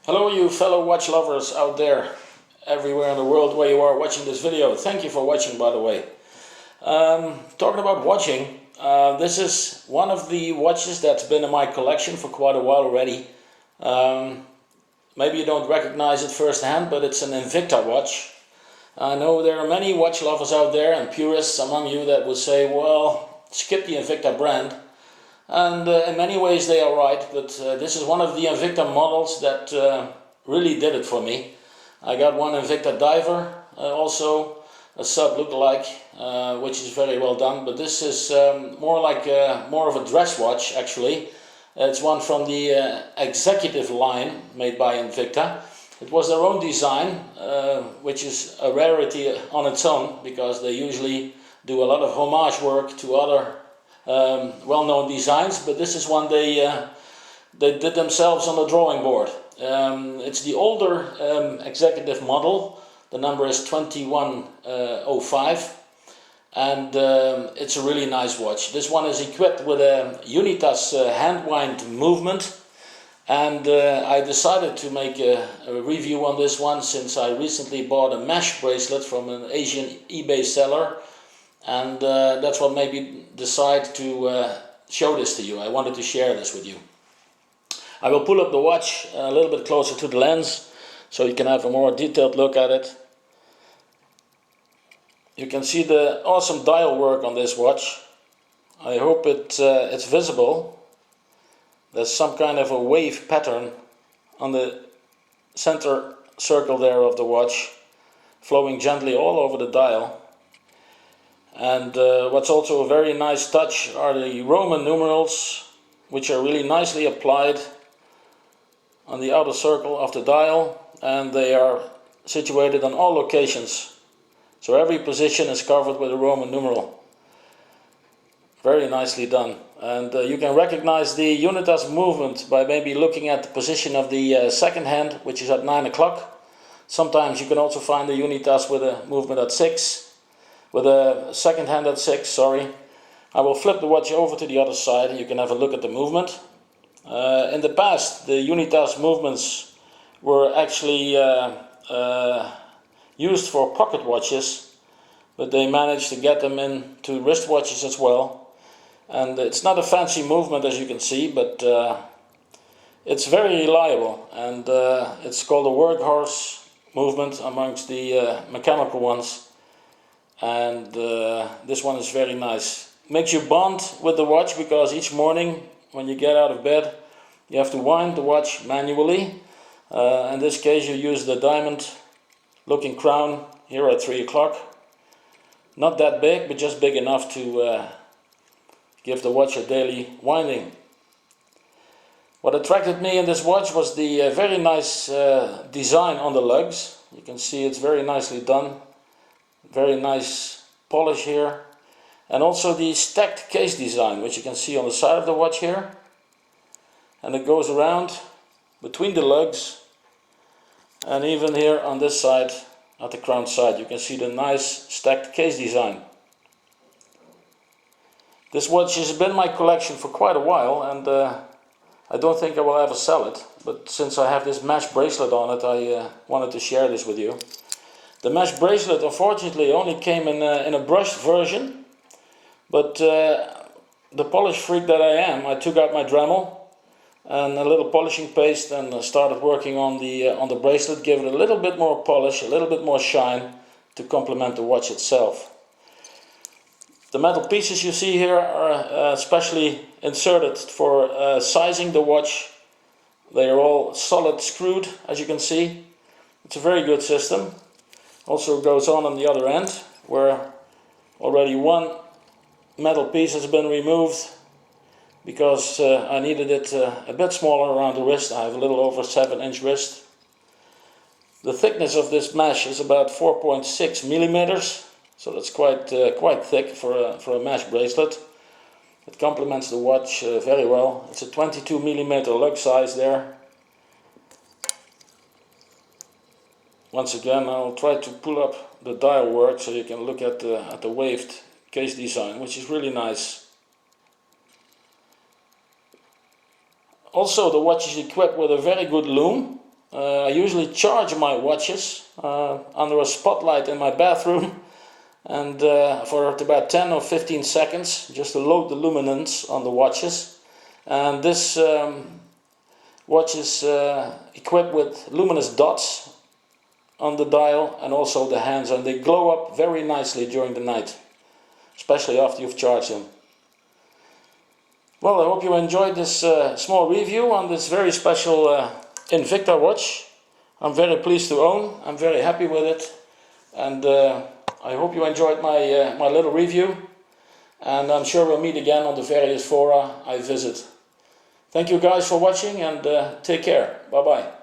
Hello you fellow watch lovers out there, everywhere in the world where you are watching this video. Thank you for watching, by the way. Talking about watching, this is one of the watches that's been in my collection for quite a while already. Maybe you don't recognize it firsthand, but it's an Invicta watch. I know there are many watch lovers out there and purists among you that would say, well, skip the Invicta brand. And in many ways they are right, but this is one of the Invicta models that really did it for me. I got one Invicta Diver, also a sub lookalike, which is very well done, but this is more of a dress watch actually. It's one from the executive line made by Invicta. It was their own design, which is a rarity on its own, because they usually do a lot of homage work to other well-known designs, but this is one they did themselves on the drawing board. It's the older executive model. The number is 2105, and it's a really nice watch. This one is equipped with a Unitas hand wind movement, and I decided to make a review on this one since I recently bought a mesh bracelet from an Asian eBay seller. And that's what made me decide to show this to you. I wanted to share this with you. I will pull up the watch a little bit closer to the lens so you can have a more detailed look at it. You can see the awesome dial work on this watch. I hope it's visible. There's some kind of a wave pattern on the center circle there of the watch, flowing gently all over the dial. And what's also a very nice touch are the Roman numerals, which are really nicely applied on the outer circle of the dial, and they are situated on all locations. So every position is covered with a Roman numeral. Very nicely done. And you can recognize the Unitas movement by maybe looking at the position of the second hand, which is at 9 o'clock. Sometimes you can also find the Unitas with a movement at 6. With a second hand at 6, sorry. I will flip the watch over to the other side and you can have a look at the movement. In the past, the Unitas movements were actually used for pocket watches, but they managed to get them into wristwatches as well. And it's not a fancy movement, as you can see, but it's very reliable, and it's called a workhorse movement amongst the mechanical ones. And this one is very nice. Makes you bond with the watch, because each morning when you get out of bed you have to wind the watch manually. In this case you use the diamond looking crown here at 3 o'clock. Not that big, but just big enough to give the watch a daily winding. What attracted me in this watch was the very nice design on the lugs. You can see it's very nicely done. Very nice polish here, and also the stacked case design, which you can see on the side of the watch here, and it goes around between the lugs, and even here on this side at the crown side you can see the nice stacked case design. This watch has been in my collection for quite a while, and I don't think I will ever sell it, but since I have this mesh bracelet on it, I wanted to share this with you. The mesh bracelet unfortunately only came in a brushed version, but the polish freak that I am, I took out my Dremel and a little polishing paste and started working on the bracelet, give it a little bit more polish, a little bit more shine to complement the watch itself. The metal pieces you see here are specially inserted for sizing the watch. They are all solid screwed, as you can see. It's a very good system. Also goes on the other end, where already one metal piece has been removed because I needed it a bit smaller around the wrist. I have a little over 7-inch wrist. The thickness of this mesh is about 4.6 millimeters, so that's quite thick for a mesh bracelet. It complements the watch very well. It's a 22 millimeter lug size there. Once again, I'll try to pull up the dial work so you can look at the waved case design, which is really nice. Also, the watch is equipped with a very good loom. I usually charge my watches under a spotlight in my bathroom, and for about 10 or 15 seconds, just to load the luminance on the watches. And this watch is equipped with luminous dots on the dial and also the hands, and they glow up very nicely during the night, especially after you've charged them. Well, I hope you enjoyed this small review on this very special Invicta watch. I'm very pleased to own. I'm very happy with it, and I hope you enjoyed my little review, and I'm sure we'll meet again on the various fora I visit. Thank you guys for watching, and take care. Bye bye.